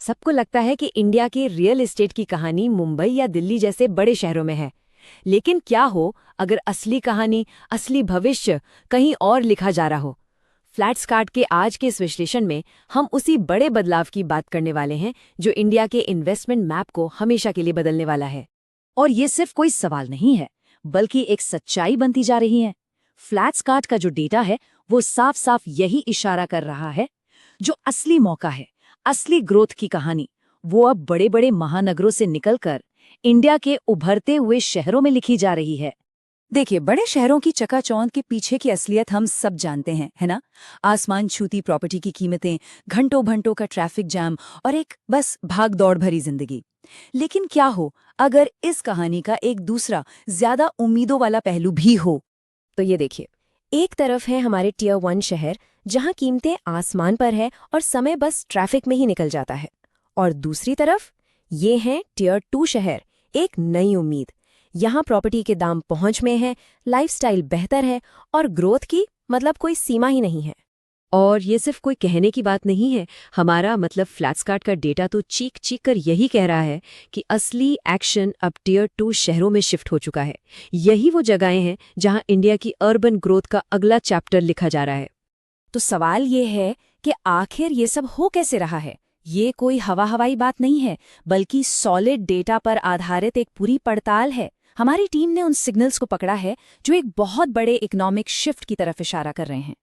सबको लगता है कि इंडिया की रियल एस्टेट की कहानी मुंबई या दिल्ली जैसे बड़े शहरों में है। लेकिन क्या हो अगर असली कहानी, असली भविष्य कहीं और लिखा जा रहा हो? फ्लैट्सकार्ट के आज के इस विश्लेषण में हम उसी बड़े बदलाव की बात करने वाले हैं जो इंडिया के इन्वेस्टमेंट मैप को हमेशा के लिए बदलने वाला है। और ये सिर्फ कोई सवाल नहीं है, बल्कि एक सच्चाई बनती जा रही है। फ्लैट्सकार्ट का जो डेटा है वो साफ साफ यही इशारा कर रहा है। जो असली मौका है, असली ग्रोथ की कहानी, वो अब बड़े बड़े महानगरों से निकलकर इंडिया के उभरते हुए शहरों में लिखी जा रही है। देखिए, बड़े शहरों की चकाचौंध के पीछे की असलियत हम सब जानते हैं, है ना? आसमान छूती प्रॉपर्टी की कीमतें, घंटों घंटों का ट्रैफिक जाम और एक बस भाग दौड़ भरी जिंदगी। लेकिन क्या हो अगर इस कहानी का एक दूसरा, ज्यादा उम्मीदों वाला पहलू भी हो? तो ये देखिए, एक तरफ है हमारे टियर 1 शहर जहां कीमतें आसमान पर है और समय बस ट्रैफिक में ही निकल जाता है। और दूसरी तरफ ये हैं टियर 2 शहर, एक नई उम्मीद। यहाँ प्रॉपर्टी के दाम पहुंच में हैं, लाइफस्टाइल बेहतर है और ग्रोथ की मतलब कोई सीमा ही नहीं है। और ये सिर्फ कोई कहने की बात नहीं है, हमारा मतलब फ्लैट्सकार्ट का डेटा तो चीख चीख कर यही कह रहा है कि असली एक्शन अब टियर 2 शहरों में शिफ्ट हो चुका है। यही वो जगहें हैं जहां इंडिया की अर्बन ग्रोथ का अगला चैप्टर लिखा जा रहा है। तो सवाल ये है कि आखिर ये सब हो कैसे रहा है? ये कोई हवाई बात नहीं है, बल्कि सॉलिड डेटा पर आधारित एक पूरी पड़ताल है। हमारी टीम ने उन सिग्नल्स को पकड़ा है जो एक बहुत बड़े इकोनॉमिक शिफ्ट की तरफ इशारा कर रहे हैं।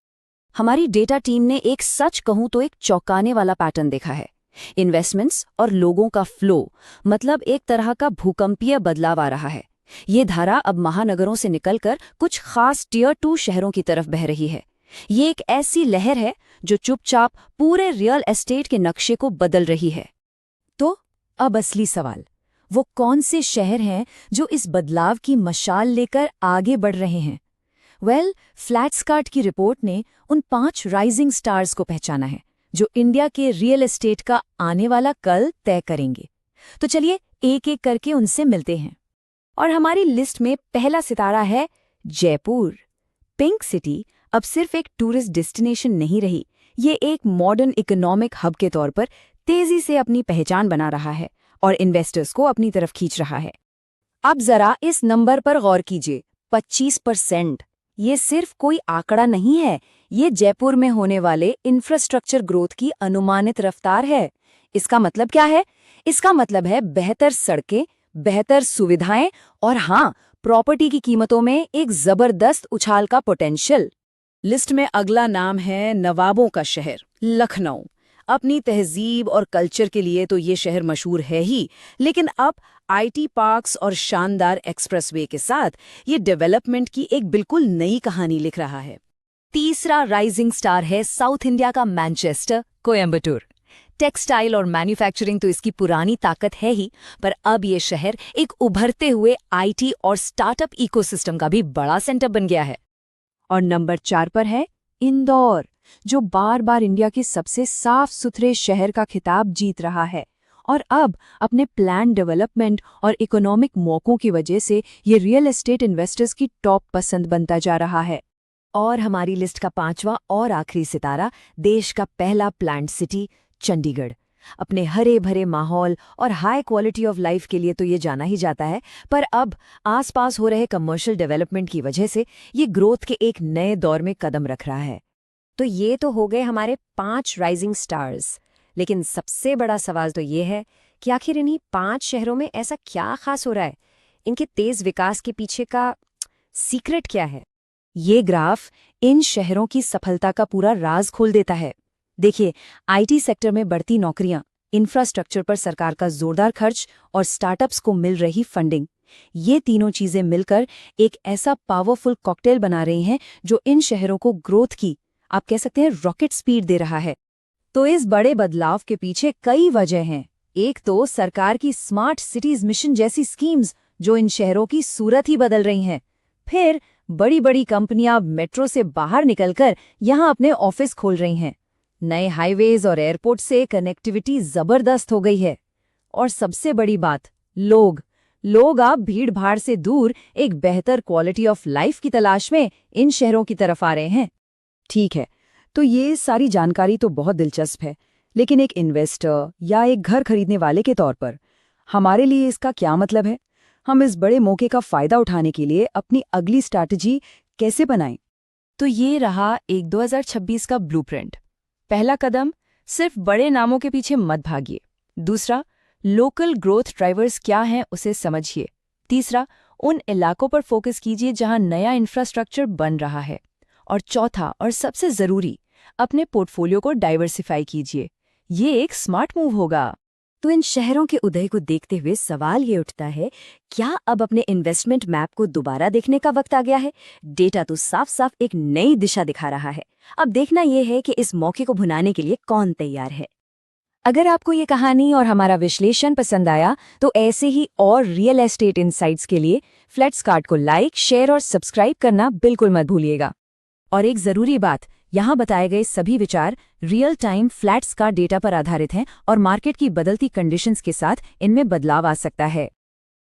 हमारी डेटा टीम ने एक सच कहूं तो एक चौंकाने वाला पैटर्न देखा है। इन्वेस्टमेंट्स और लोगों का फ्लो, मतलब एक तरह का भूकंपीय बदलाव आ रहा है। ये धारा अब महानगरों से निकलकर कुछ खास टियर 2 शहरों की तरफ बह रही है। ये एक ऐसी लहर है जो चुपचाप पूरे रियल एस्टेट के नक्शे को बदल रही है। तो अब असली सवाल, वो कौन से शहर हैं जो इस बदलाव की मशाल लेकर आगे बढ़ रहे हैं? फ्लैट्सकार्ट की रिपोर्ट ने उन 5 राइजिंग स्टार्स को पहचाना है जो इंडिया के रियल एस्टेट का आने वाला कल तय करेंगे। तो चलिए एक एक करके उनसे मिलते हैं। और हमारी लिस्ट में पहला सितारा है जयपुर। पिंक सिटी अब सिर्फ एक टूरिस्ट डेस्टिनेशन नहीं रही, ये एक मॉडर्न इकोनॉमिक हब के तौर पर तेजी से अपनी पहचान बना रहा है और इन्वेस्टर्स को अपनी तरफ खींच रहा है। अब जरा इस नंबर पर गौर कीजिए, 25%। ये सिर्फ कोई आंकड़ा नहीं है, ये जयपुर में होने वाले इंफ्रास्ट्रक्चर ग्रोथ की अनुमानित रफ्तार है। इसका मतलब क्या है? इसका मतलब है बेहतर सड़कें, बेहतर सुविधाएं और हाँ, प्रॉपर्टी की कीमतों में एक जबरदस्त उछाल का पोटेंशियल। लिस्ट में अगला नाम है नवाबों का शहर, लखनऊ। अपनी तहजीब और कल्चर के लिए तो ये शहर मशहूर है ही, लेकिन अब आईटी पार्क्स और शानदार एक्सप्रेसवे के साथ ये डेवलपमेंट की एक बिल्कुल नई कहानी लिख रहा है। तीसरा राइजिंग स्टार है साउथ इंडिया का मैनचेस्टर, कोयम्बटूर। टेक्सटाइल और मैन्युफैक्चरिंग तो इसकी पुरानी ताकत है ही, पर अब ये शहर एक उभरते हुए आईटी और स्टार्टअप इकोसिस्टम का भी बड़ा सेंटर बन गया है। और नंबर 4 पर है इंदौर, जो बार बार इंडिया के सबसे साफ सुथरे शहर का खिताब जीत रहा है। और अब अपने प्लान डेवलपमेंट और इकोनॉमिक मौकों की वजह से ये रियल एस्टेट इन्वेस्टर्स की टॉप पसंद बनता जा रहा है। और हमारी लिस्ट का 5वां और आखिरी सितारा, देश का पहला प्लान्ड सिटी, चंडीगढ़। अपने हरे भरे माहौल और हाई क्वालिटी ऑफ लाइफ के लिए तो ये जाना ही जाता है, पर अब आसपास हो रहे कमर्शियल डेवलपमेंट की वजह से ये ग्रोथ के एक नए दौर में कदम रख रहा है। तो ये तो हो गए हमारे 5 राइजिंग स्टार्स, लेकिन सबसे बड़ा सवाल तो ये है कि आखिर इन्हीं 5 शहरों में ऐसा क्या खास हो रहा है? इनके तेज विकास के पीछे का सीक्रेट क्या है? ये ग्राफ इन शहरों की सफलता का पूरा राज खोल देता है। देखिए, आईटी सेक्टर में बढ़ती नौकरियां, इंफ्रास्ट्रक्चर पर सरकार का जोरदार खर्च और स्टार्टअप्स को मिल रही फंडिंग, ये तीनों चीजें मिलकर एक ऐसा पावरफुल कॉकटेल बना रही हैं जो इन शहरों को ग्रोथ की, आप कह सकते हैं, रॉकेट स्पीड दे रहा है। तो इस बड़े बदलाव के पीछे कई वजह हैं। एक तो सरकार की स्मार्ट सिटीज मिशन जैसी स्कीम्स जो इन शहरों की सूरत ही बदल रही हैं। फिर बड़ी बड़ी कंपनियां मेट्रो से बाहर निकलकर यहां अपने ऑफिस खोल रही हैं। नए हाईवेज और एयरपोर्ट से कनेक्टिविटी जबरदस्त हो गई है। और सबसे बड़ी बात, लोग अब भीड़ भाड़ से दूर एक बेहतर क्वालिटी ऑफ लाइफ की तलाश में इन शहरों की तरफ आ रहे हैं। ठीक है, तो ये सारी जानकारी तो बहुत दिलचस्प है, लेकिन एक इन्वेस्टर या एक घर खरीदने वाले के तौर पर हमारे लिए इसका क्या मतलब है? हम इस बड़े मौके का फायदा उठाने के लिए अपनी अगली स्ट्रैटेजी कैसे बनाएं? तो ये रहा एक 2026 का ब्लूप्रिंट। पहला कदम, सिर्फ बड़े नामों के पीछे मत भागिए। दूसरा, लोकल ग्रोथ ड्राइवर्स क्या हैं उसे समझिए। तीसरा, उन इलाकों पर फोकस कीजिए जहां नया इंफ्रास्ट्रक्चर बन रहा है। और चौथा और सबसे ज़रूरी, अपने पोर्टफोलियो को डाइवर्सिफाई कीजिए। ये एक स्मार्ट मूव होगा। तो इन शहरों के उदय को देखते हुए सवाल ये उठता है, क्या अब अपने इन्वेस्टमेंट मैप को दोबारा देखने का वक्त आ गया है? डेटा तो साफ साफ एक नई दिशा दिखा रहा है। अब देखना यह है कि इस मौके को भुनाने के लिए कौन तैयार है। अगर आपको ये कहानी और हमारा विश्लेषण पसंद आया तो ऐसे ही और रियल एस्टेट इनसाइट्स के लिए फ्लैट्सकार्ट को लाइक, शेयर और सब्सक्राइब करना बिल्कुल मत भूलिएगा। और एक ज़रूरी बात, यहाँ बताए गए सभी विचार रियल टाइम फ्लैट्सकार्ट डेटा पर आधारित हैं और मार्केट की बदलती कंडीशंस के साथ इनमें बदलाव आ सकता है।